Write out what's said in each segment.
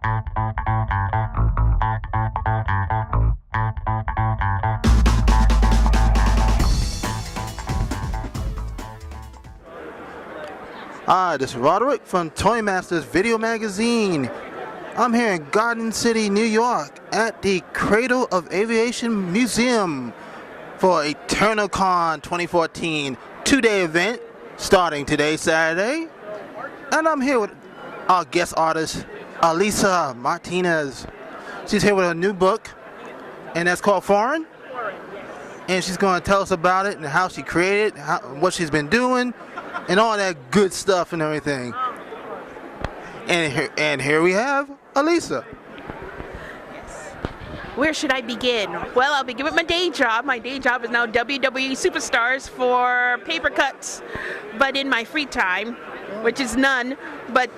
Hi, this is Roderick from Toy Masters Video Magazine. I'm here in Garden City, New York at the Cradle of Aviation Museum for EternalCon 2014 two-day event starting today, Saturday. And I'm here with our guest artist, Alitha Martinez. She's here with a new book, and that's called F.o.r.e.i.g.n. And she's going to tell us about it and how she created it, what she's been doing, and all that good stuff and everything. And here we have Alitha. Where should I begin? Well, I'll begin with my day job. My day job is now WWE Superstars for Papercutz. But in my free time, which is none, but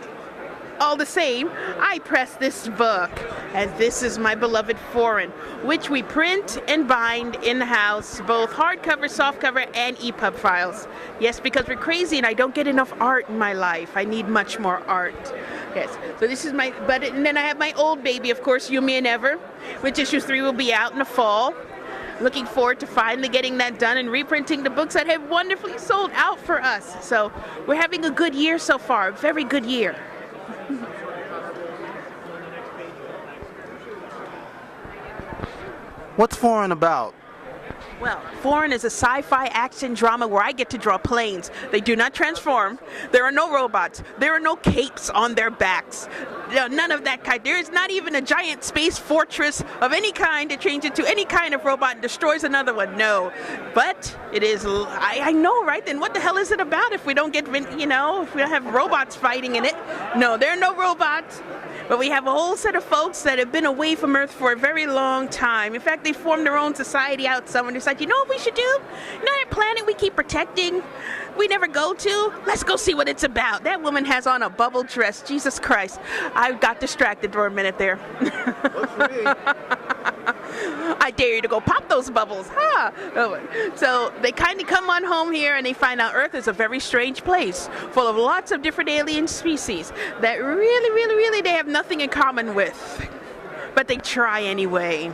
all the same, I press this book, and this is my beloved F.o.r.e.i.g.n, which we print and bind in-house, both hardcover, softcover, and EPUB files. Yes, because we're crazy and I don't get enough art in my life. I need much more art. Yes, so this is my, and then I have my old baby, of course, You, Me, and Ever, which issue 3 will be out in the fall. Looking forward to finally getting that done and reprinting the books that have wonderfully sold out for us. So we're having a good year so far, a very good year. What's F.o.r.e.i.g.n about? Well, F.o.r.e.i.g.n is a sci-fi action drama where I get to draw planes. They do not transform. There are no robots. There are no capes on their backs. None of that kind. There is not even a giant space fortress of any kind that changes into any kind of robot and destroys another one. No. But it is, I know, right? Then what the hell is it about if we don't get, you know, if we don't have robots fighting in it? No, there are no robots. But we have a whole set of folks that have been away from Earth for a very long time. In fact, they formed their own society out somewhere. They decided, you know what we should do? You know that planet we keep protecting, we never go to? Let's go see what it's about. That woman has on a bubble dress. Jesus Christ. I got distracted for a minute there. I dare you to go pop those bubbles. Huh? So they kind of come on home here and they find out Earth is a very strange place full of lots of different alien species that really they have nothing in common with. But they try anyway.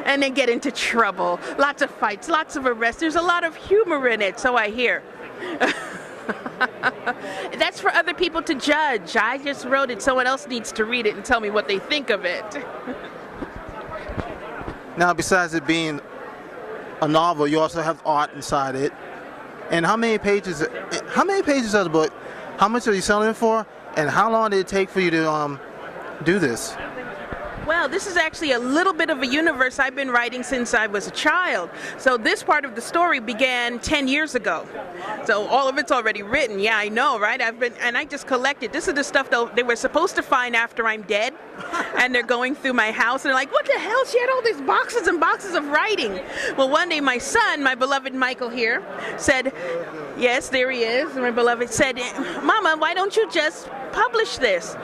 And they get into trouble. Lots of fights, lots of arrests. There's a lot of humor in it, so I hear. That's for other people to judge. I just wrote it. Someone else needs to read it and tell me what they think of it. Now, besides it being a novel, you also have art inside it. And how many pages of the book, how much are you selling it for? And how long did it take for you to do this? Well, this is actually a little bit of a universe I've been writing since I was a child. So this part of the story began 10 years ago. So all of it's already written. Yeah, I know, right? I just collected. This is the stuff though they were supposed to find after I'm dead. And they're going through my house and they're like, what the hell? She had all these boxes and boxes of writing. Well, one day my son, my beloved Michael here, said, yes, there he is, my beloved, said, Mama, why don't you just publish this?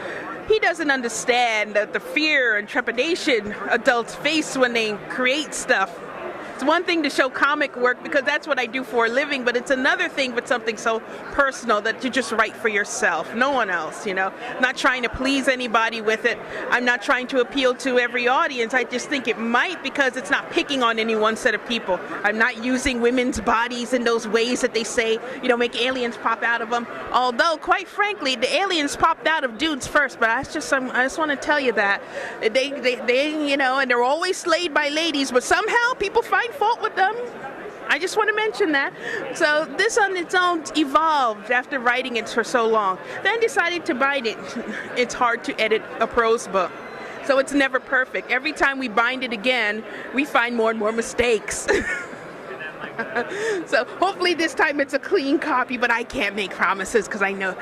He doesn't understand the fear and trepidation adults face when they create stuff. It's one thing to show comic work because that's what I do for a living, but it's another thing with something so personal that you just write for yourself, no one else, you know. I'm not trying to please anybody with it. I'm not trying to appeal to every audience. I just think it might because it's not picking on any one set of people. I'm not using women's bodies in those ways that they say, you know, make aliens pop out of them. Although, quite frankly, the aliens popped out of dudes first, but I just want to tell you that. They you know, and they're always slayed by ladies, but somehow people find fault with them. I just want to mention that. So this on its own evolved after writing it for so long. Then decided to bind it. It's hard to edit a prose book. So it's never perfect. Every time we bind it again, we find more and more mistakes. So hopefully this time it's a clean copy, but I can't make promises because I know,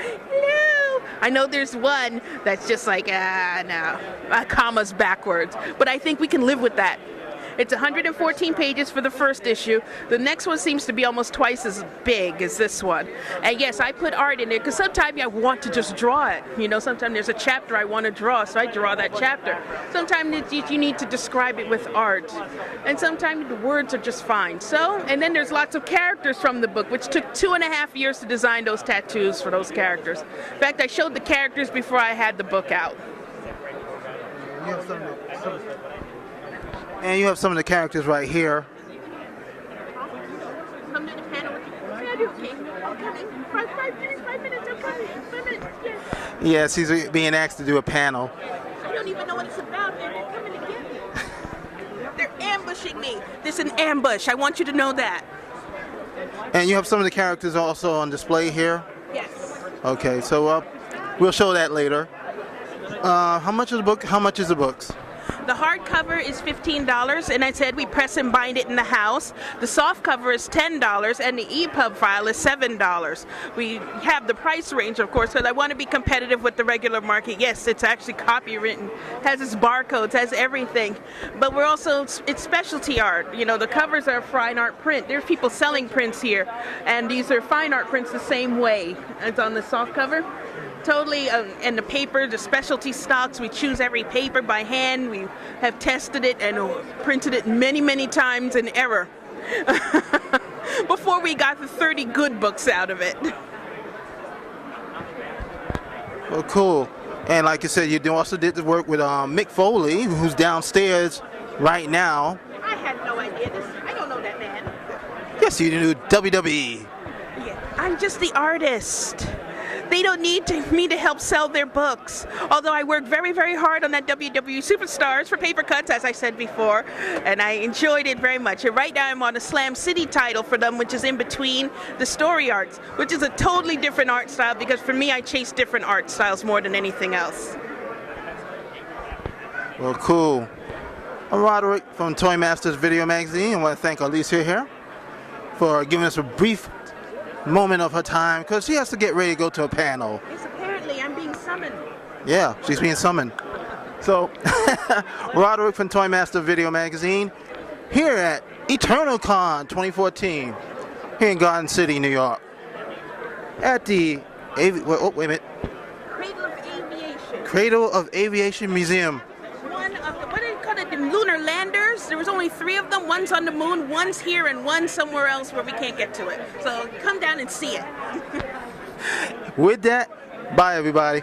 I know there's one that's just like, no, commas backwards. But I think we can live with that. It's 114 pages for the first issue. The next one seems to be almost twice as big as this one. And yes, I put art in it because sometimes I want to just draw it. You know, sometimes there's a chapter I want to draw, so I draw that chapter. Sometimes you need to describe it with art. And sometimes the words are just fine. So, and then there's lots of characters from the book, which took 2.5 years to design those tattoos for those characters. In fact, I showed the characters before I had the book out. And you have some of the characters right here. Come to the panel with you. Okay. I'm coming. 5 minutes. I'm coming. 5 minutes. Yes. Yes, he's being asked to do a panel. I don't even know what it's about. They're coming to get me. They're ambushing me. This is an ambush. I want you to know that. And you have some of the characters also on display here. Yes. Okay, so we'll show that later. How much is the book? How much is the books? The hardcover is $15, and I said we press and bind it in the house. The soft cover is $10, and the EPUB file is $7. We have the price range, of course, because I want to be competitive with the regular market. Yes, it's actually copywritten, has its barcodes, has everything. But we're also, it's specialty art. You know, the covers are fine art print. There's people selling prints here, and these are fine art prints the same way as on the soft cover. Totally, and the paper, the specialty stocks, we choose every paper by hand. We have tested it and printed it many, many times in error before we got the 30 good books out of it. Well, cool. And like you said, you also did the work with Mick Foley, who's downstairs right now. I had no idea this. I don't know that man. Yes, you do WWE. Yeah, I'm just the artist. They don't need me to help sell their books. Although I worked very, very hard on that WWE Superstars for Papercutz, as I said before, and I enjoyed it very much. And right now I'm on a Slam City title for them, which is in between the story arcs, which is a totally different art style, because for me I chase different art styles more than anything else. Well, cool. I'm Roderick from Toy Masters Video Magazine. I want to thank Alitha here for giving us a brief moment of her time, because she has to get ready to go to a panel. Yes, apparently I'm being summoned. Yeah, she's being summoned. So, Roderick from Toy Master Video Magazine, here at EternalCon 2014, here in Garden City, New York, at the wait a minute. Cradle of Aviation. Cradle of Aviation Museum. One of the, what do you call it, the lunar landers? There was only 3 of them. One's on the moon, one's here, and one's somewhere else where we can't get to it. So come down and see it. With that, bye everybody.